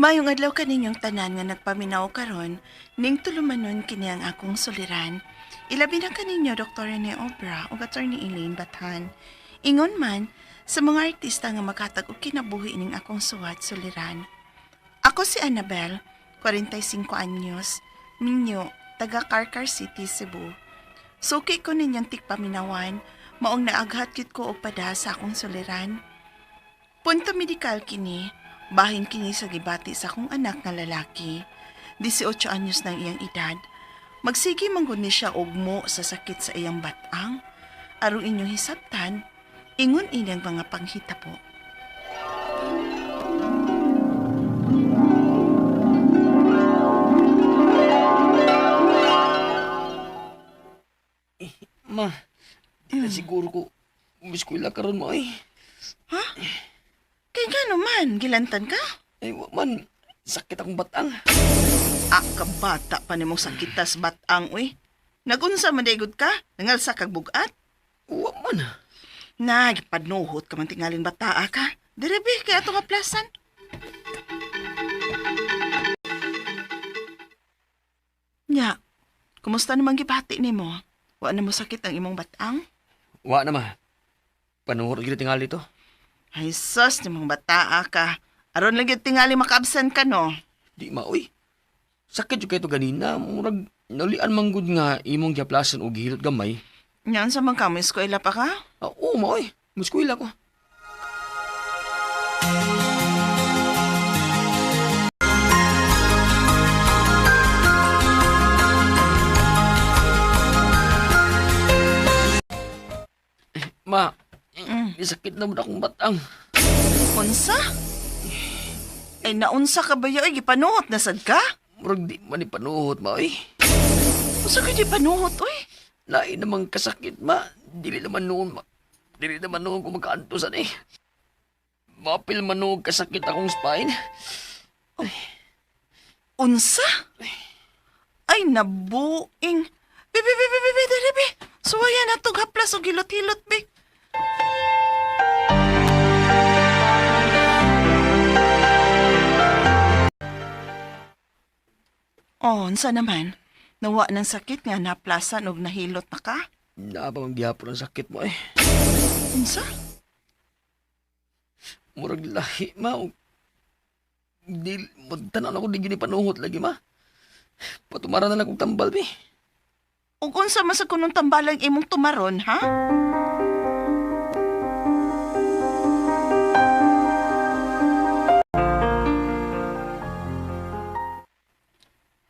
Mayong adlaw kaninyong tanan nga nagpaminaw karon, ning tulumanon kini ang akong suliran. Ilabi na kaninyo Dr. Rene Obra o Attorney Elaine Bathan. Ingon man sa mga artista nga makatag og kinabuhi ning akong suwat suliran. Ako si Annabel, 45 anyos, minyo, taga Carcar City, Cebu. Suki ko ninyong tikpaminawan, maong naaghat gyud ko og pada sa akong suliran. Punto medikal kini, bahin kini sa gibati sa akong anak nga lalaki. 18 anyos na iyang edad. Magsigi manggod ni siya ugmo sa sakit sa iyang batang. Aron inyong hisabtan, ingon inyang mga panghitabo. Ma, di na siguro ko umiskwila karon mo ay. Ha? Kaya nga naman, gilantan ka? Ay, man, sakit akong batang. Kabata pa ni mong sakitas batang, uy. Nagunsa man daigod ka? Nangalsa kag bugat? Uwa man. Nagpadnuhot ka man tingalin bataa ka. Direbi, kaya ito nga plasan. Nya, kumusta naman gibati ni mo? Wa na mo sakit ang imong batang? Uwa na ma. Panuhor gila tingali to. Ay sus, ni mong bataa ka. Aron lang yung tingali maka-absent ka, no? Di ma, uy. Sakit yung kayo to ganina. Murag, naulian manggod nga imong giaplasan o gihilot gamay. Yan sa mga kamo, eskwela pa ka? Oo ma, uy. Muskwila ko. Ma, sakit na mo akong batang. Unsa? Ay naunsa ka ba yoy? Gipanuhot na sad ka? Murag di man ipanuhot, ma, uy. Unsa ka di panuhot, uy? Lain namang kasakit, ma. Dili naman noon, ma. Dili naman noon kung magkaantosan eh. Mapil man noon kasakit akong spine. Unsa? Ay nabuing. Bibi, dere. Suwaya na tog haplas o gilot-hilot, bi. Oh, unsa naman? Nawa ng sakit nga naplasan og nahilot na ka? Naabang gihapon ang sakit mo eh. Unsa? Murag lahi, ma. Di, magtanan ako di gini panuhot lagi, ma. Patumara na lang kong tambal, bi. Ug unsa man sa kunong tambalang imong tumaron, ha?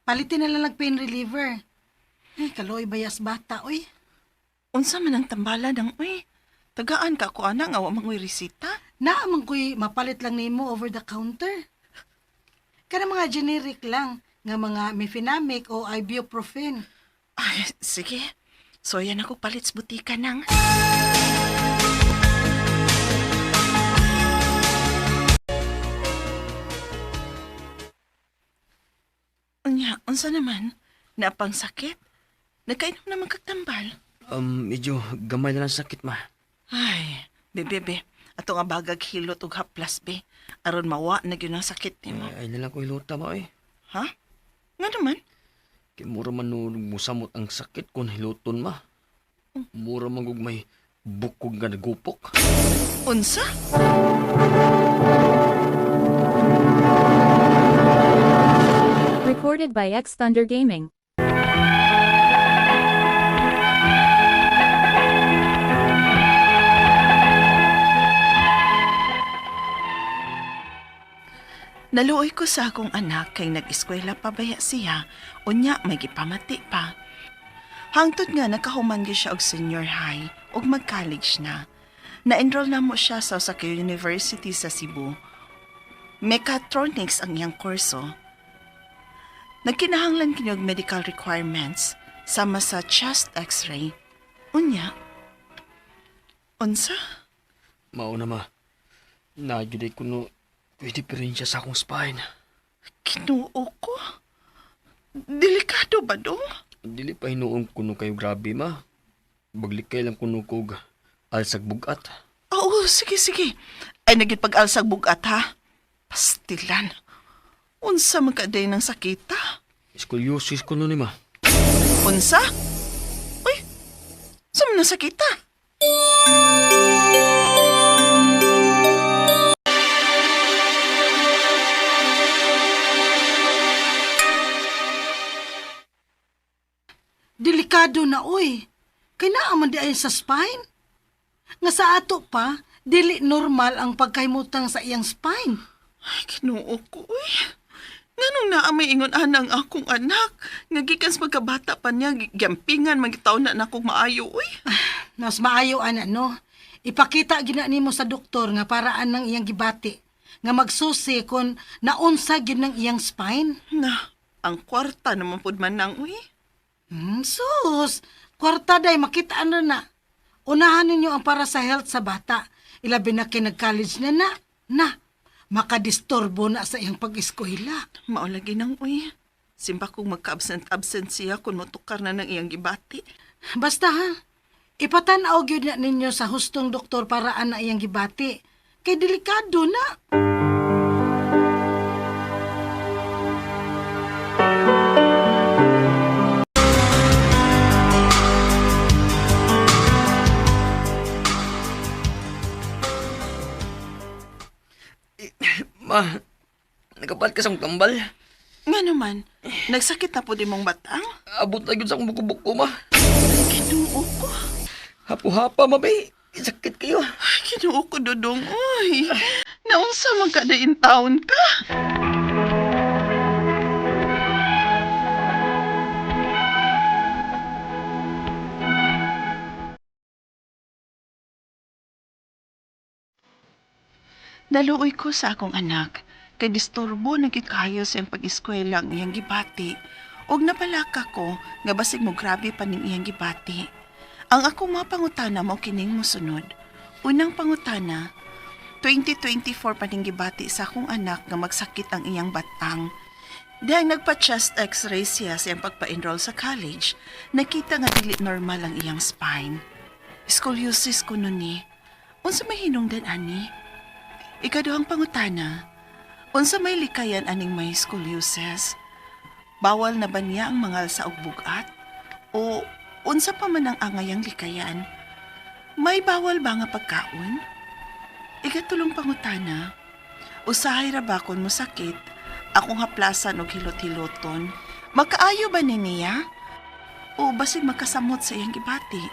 Palitin na lang pain reliever. Ay, kaloy bayas bata, oy. Unsa man ang tambalan ng uy? Tagaan ka ko ana nga wa mangoy resita? Naamang ko'y mapalit lang nimo over the counter. Kana mga generic lang, nga mga mefenamic o ibuprofen. Ay, sige. So yan ako palit sa butika nang. Unya, unsa naman? Napang sakit? Nagkainom naman kagtambal? Medyo gamay na lang sakit, ma. Ay, bebe. Ato nga bagag hilot ug haplas, be. Aron mawa na gyud ang sakit nimo. Ay na lang ko hilota, ma, eh. Ha? Nga naman? Kaya mura man nun musamot ang sakit kung hiluton, ma. Mura man kung may bukog nga nagupok. Unsa? Recorded by X Thunder Gaming. Naluoy ko sa akong anak kay nag-eskwela pa baya siya, unya may gipamati pa. Hangtod nga nakahuman gyud siya og senior high ug mag-college na. Na-enroll na mo siya sa Osaka University sa Cebu. Mechatronics ang iyang kurso. Nagkinahanglan kini og medical requirements sama sa chest x-ray. Unya. Unsa? Mauna, ma. Nagyuday ko no diferensya sa akong spine. Kinuo ko? Delikado ba dong? Dili pa hinuon kuno kayo grabe, ma. Baglikay lang kuno kog alsag bugat. Oo, sige. Ay, naging pag-alsag bugat, ha? Pastilan. Unsa man ka day ng sakita? Scoliosis ko nun, ma. Unsa? Uy, sa man ng sakita? Delikado na, uy. Kay naaman di ay sa spine. Nga sa ato pa, dili normal ang pagkaymutang sa iyang spine. Ay, Ginoo ko, uy. Nganong naamay ingon anang akong anak. Nga gikan sa magkabata pa niya, gampingan, magitaw na akong maayo, uy. Mas maayo, ana, no? Ipakita gina nimo sa doktor nga paraan ng iyang gibati. Nga magsusi kung naunsa gyud ng iyang spine. Na, ang kwarta naman pud man nang, uy. Sus! Kwarta day, makita na. Unahan ninyo ang para sa health sa bata. Ilabi na kay nag-college na. Makadistorbo na sa iyang pag-eskwela. Maulagi nang, uy. Simba kong magka-absent siya kung matukar na ng iyang gibati. Basta ha, ipatanaw gyud na ninyo sa hustong doktor paraan na iyang gibati. Kay delikado na. Ma, nakapat ka sa tambal. Nga naman, nagsakit na po di mong batang? Abot na yun sa akong buko-buko, ma. Ginoo ko. Hapo-hapa, ma, bay. Sakit kayo. Ay, Ginoo ko, Dodong. Uy, naunsa man kadain taon ka? Naluoy ko sa akong anak, kay disturbo nagkikayo sa iyang pag-eskwela ang iyang gibati, og napalaka ko nga basig mo grabe pa ning iyang gibati. Ang akong mga pangutana mo kining mosunod. Unang pangutana, 2024 pa ning gibati sa akong anak nga magsakit ang iyang batang. Dahil nagpa-chest x-ray siya sa iyang pagpa-enroll sa college, nakita nga dili normal ang iyang spine. Scoliosis ko nun ni. Unsa may hinungdan ani? Ikaduhang pangutana, unsa may likayan aning may scoliosis? Bawal na ba niya ang mangal sa ugbugat? O unsa pa man ang angayang likayan? May bawal ba nga pagkaon? Ikatulong pangutana, usahay ra ba kon mo sakit, akong haplasan og hilot-hiloton, makaayo ba ni niya? O basig makasamot sa iyang gibati?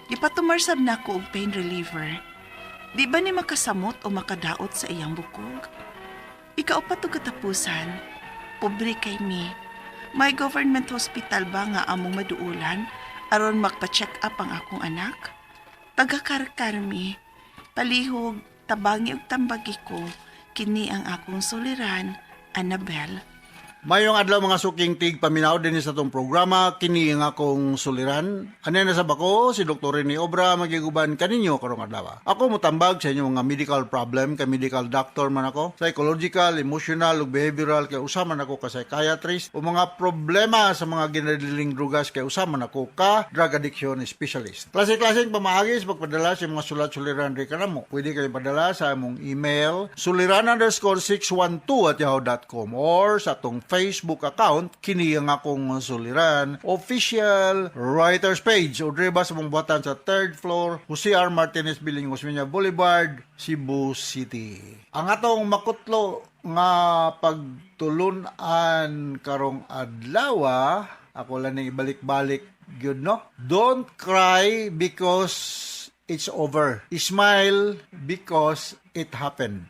Ipatumarsab na ko og pain reliever. Di ba ni makasamot o makadaot sa iyang bukog? Ikaupat og katapusan, pobre kay mi. May government hospital ba nga among maduulan aron magpa-check up ang akong anak? Pagkakarkar mi, palihog, tabangi ug tambagi ko, kini ang akong suliran, Annabel. Mayong adlaw mga suking tig paminaw din sa tong programa kini nga akong suliran. Ano na sa bako si Dr. Rene Obra magiguban kaninyo karong adlaw. Ako motambag sa inyo mga medical problem kay medical doctor man ako, psychological, emotional ug behavioral kay usa man ako ka psychiatrist o mga problema sa mga ginadiling drugas kay usa man ako ka drug addiction specialist. Klase-klaseng pamaagi sa pagpadala sa mga sulat-suliran ri kanamo. Pwede kayo padala sa among email suliran_612@yahoo.com or sa atong Facebook account kini ang akong suliran official writers page o driba sa mong buhatan sa 3rd floor Jose R. Martinez Building, Osmeña Boulevard, Cebu City. Ang atong makutlo nga pagtulunan karong adlaw, ako lang ning ibalik-balik gyud no. Don't cry because it's over. Smile because it happened.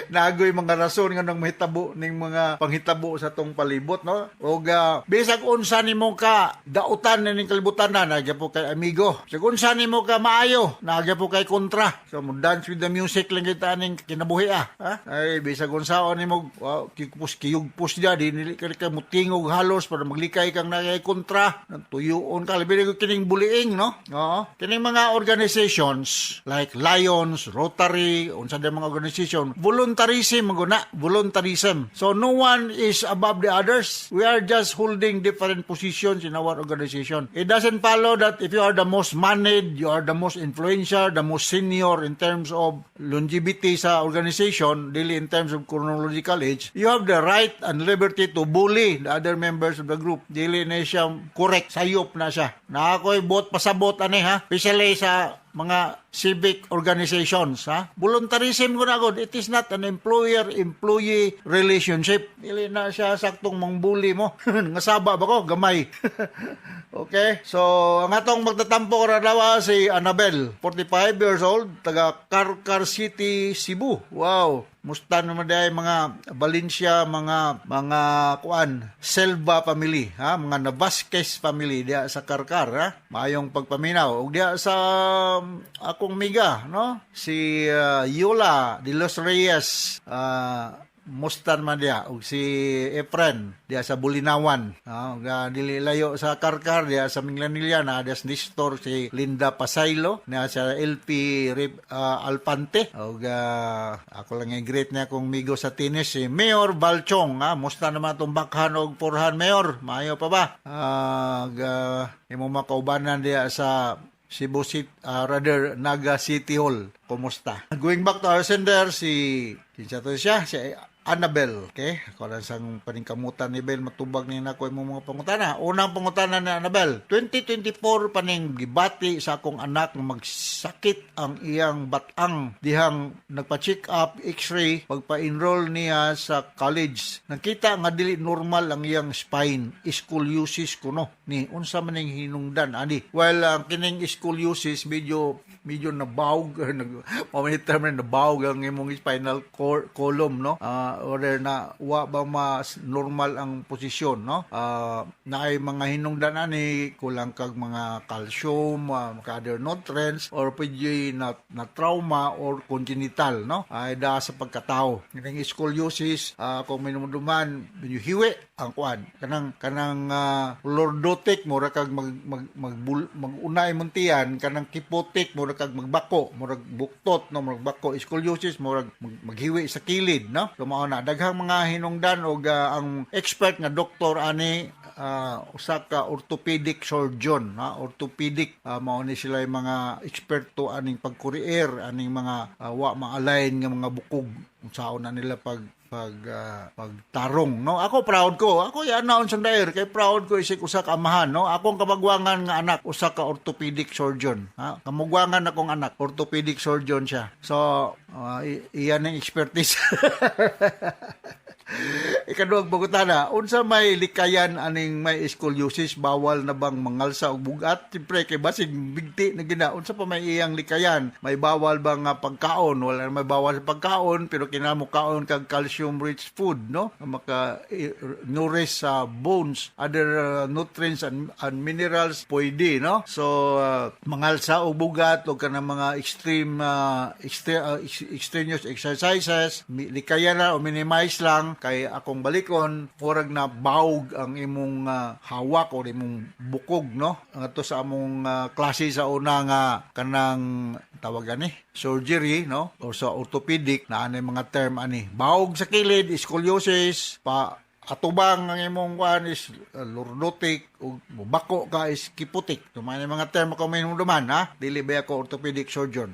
Nagoy mga rason nga nang mahitabo ning mga panghitabo sa tong palibot no. Og bisag unsa nimo ka dautan ning kalibutan na nagya po kay amigo. Bisag unsa nimo ka maayo, nagya po kay kontra. So mo dance with the music lang kita ning kinabuhi ha. Ay bisag unsaon nimo kiyugpus dia dinili ka mo tingog halos para maglikay kang nagay kontra. Tuyoon ka labi kining bullying no. Oo. Kining mga organizations like Lions, Rotary, unsa day mga organization, voluntarism maguna, voluntarism. So no one is above the others. We are just holding different positions in our organization. It doesn't follow that if you are the most moneyed, you are the most influential, the most senior in terms of longevity sa organization, dili in terms of chronological age, you have the right and liberty to bully the other members of the group. Dili na siya correct, sayop na siya. Na ako'y pasabot ani ha, especially sa mga civic organizations ha. Voluntarism ko na gud. It is not an employer-employee relationship. Dili na siya saktong mangbuli mo. Ngasaba ba ko gamay. Okay? So, ang atong magtatampo ra daw si Annabel, 45 years old, taga Carcar City, Cebu. Wow. Musta naman dahil mga Valencia, mga kuan, Selva family, ha? Mga Navasquez family diya sa Carcar, ha? Maayong pagpaminaw. Ug diya sa akong miga, no? Si Yola de los Reyes, Mustan man diya, ug si Efren diya sa Bulinawan, dili layo sa Carcar diya sa Minglanilla na diya sa Nestor si Linda Pasaylo na sa LP Alpante, ug ako lang i-greet niya kong migo sa tennis si Mayor Balchong, musta naman itong bakhan og porhan Mayor, maayo pa ba? Imo makaubanan diya sa Cebu City, rather Naga City Hall. Kumusta? Going back to our sender, si Annabel, okay? Ako lang sang paningkamutan ni Bel, matubag niya na ko yung mga pangutana. Unang pangutana ni Annabel, 2024 paning gibati sa akong anak na magsakit ang iyang batang dihang nagpa-check up, x-ray, pagpa-enroll niya sa college. Nakita nga dili normal ang iyang spine, scoliosis kuno. Ni, unsa man yung hinungdan, ani? Well, ang kining scoliosis, medyo nabawg, pamanitar man nabawg ang imong spinal column, no? Or na wa ba mas normal ang posisyon, no? Na ay mga hinungdan ani kulang kag mga calcium, other nutrients, or pwede na trauma or congenital, no? Ay da sa pagkatao. Ang scoliosis, kung minumuduman, hiwi ang kuan kanang lordotic mo ra kag magunay muntian, kanang kipotic mo ra kag magbako, mo ra buktot, no, magbako. Scoliosis mo ra maghiwi sa kilid, no? So mao na daghang mga hinungdan og ang expert nga doktor ani usa ka orthopedic surgeon, orthopedic, mao ni sila yung mga eksperto aning pagkurier aning mga wa ma-align nga mga bukog unsaon na nila pagtarong, no? Ako proud ko. Ako yan naon sa daer kay proud ko isik usa ka amahan, no? Akong kamagwangan nga anak usa ka orthopedic surgeon, ha? Kamugwangan akong anak orthopedic surgeon siya. So iyan ang expertise. Ikaduhang pangutana, unsa may likayan aning may scoliosis, bawal na bang mangalsa og bugat? Siyempre kay basig bigti na gina, unsa pa may iyang likayan? May bawal ba nga pagkaon? Wala na may bawal sa pagkaon, pero kinahanglan kaon kag calcium rich food, no? Maka nourish sa bones, other nutrients and minerals pwede, no? So mangalsa og bugat o kanang mga extraneous exercises, likayan na o minimize lang. Kay akong balikon, murag na bawg ang imong hawak o imong bukog, no? Ato sa among klase sa una nga kanang tawag ani surgery, no? O sa orthopedic na anay mga term ani. Bawg sa kilid, scoliosis, atubang ang imong kuan is lordotic, o bako ka is kiputik. Tumay mga term ko may duman, ha? Dili ba ako orthopedic surgeon?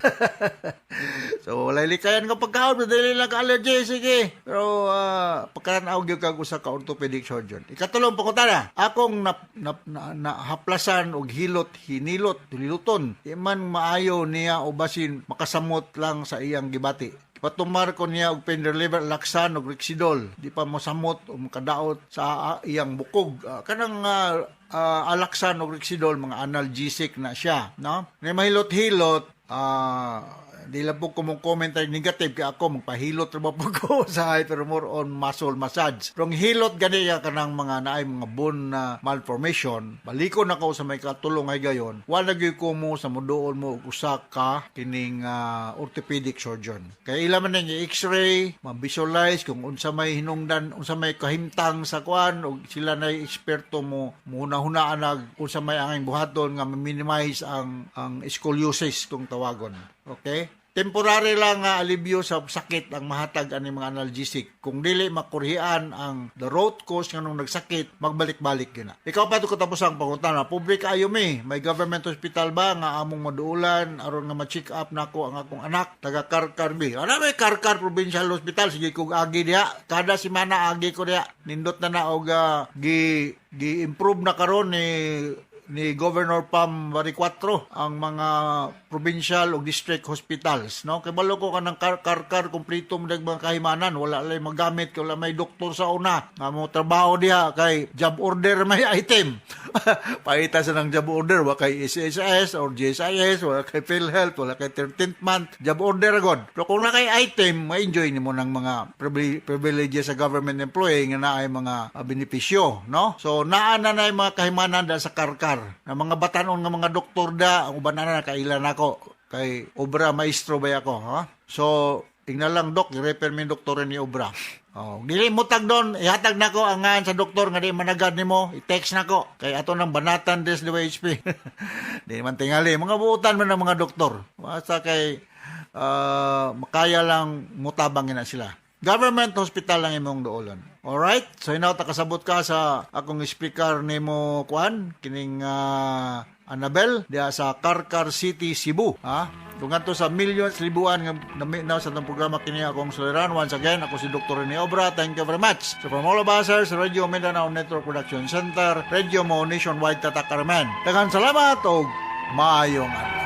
So, wala likayan ka pagkaon, dili lang ka allergy, sige. Pero, pagkaranaw gyud ka usa ka orthopedic surgeon. Ikatulong pangutana, akong nahaplasan og hinilot, tuliluton. Iman maayo niya o basin makasamot lang sa iyang gibati. Patumar ko niya og pain reliever, Laksan og Rexidol. Di pa mo samot o makadaot sa iyang bukog. Kanang Alaksan og Rexidol, mga analgesic na siya, no? May mahilot-hilot, di lang po comment ay negative kaya ako magpahilot ra po ko sa pero more on muscle massage. Pero hilot gani ya kanang mga naay mga bone malformation, balikon ako sa may katulong ay gayon. Wala gyud ko mo sa muduol mo usa ka kining orthopedic surgeon. Kaya ila man ning x-ray, ma-visualize kung unsa may hinungdan, unsa may kahimtang sa kuan og sila na eksperto mo hunahunaan nag unsa may angay buhaton nga ma-minimize ang scoliosis kung tawagon. Okay? temporary lang nga alibyo sa sakit ang mahatag ani mga analgesic. Kung dili makurhian ang the root cause nga nung nagsakit, magbalik-balik yun na. Ikaw pa ito katapos ang pangutana. Public ayo mi, may government hospital ba nga among maduulan aron nga ma-check up nako ang akong anak taga Karkar bi. Ano may Karkar Provincial Hospital sige kog agi diha. Kada semana agi ko diha. Nindot na og gi-improve na karon ni Governor Pam Baricuatro ang mga provincial o district hospitals, no? Kay balo ko kanang karkar kompleto mo mga kahimanan, wala lay magamit, wala may doktor sa una, nga mo trabaho diha kay job order may item. Paita sa ng job order, wala kay SSS or GSIS, wala kay PhilHealth, wala kay 13th month, job order agad. Pero kung na kay item, ma-enjoy nimo ng mga privileges sa government employee nga naay mga benepisyo, no? So naa na nay mga kahimanan da sa karkar na mga batanon nga mga doktor da ang uban na kailan ako kay obra maestro ba ako, ha? So tingnan lang dok, i-refer mi doktor ni obra. Oh, dili mo tag doon, ihatag nako ang ngan sa doktor nga di managad nimo, i-text nako kay ato nang banatan des DWHP. Di man tingali mga buutan man ng mga doktor. Basta kay makaya lang mutabang na sila. Government hospital lang imong duolon. Alright? So inaw takasabot ka sa akong speaker nimo kuan kining Annabel diya sa Karkar City, Cebu, ha? Dungan to sa millions, libuan nga na sa itong programa kini akong suliran. Once again, ako si Dr. Rene Obra. Thank you very much. So from all of us, sa Radio Mindanao Network Production Center, Radio Mo Nationwide Tatak Carmen. Daghang salamat o maayong adlaw.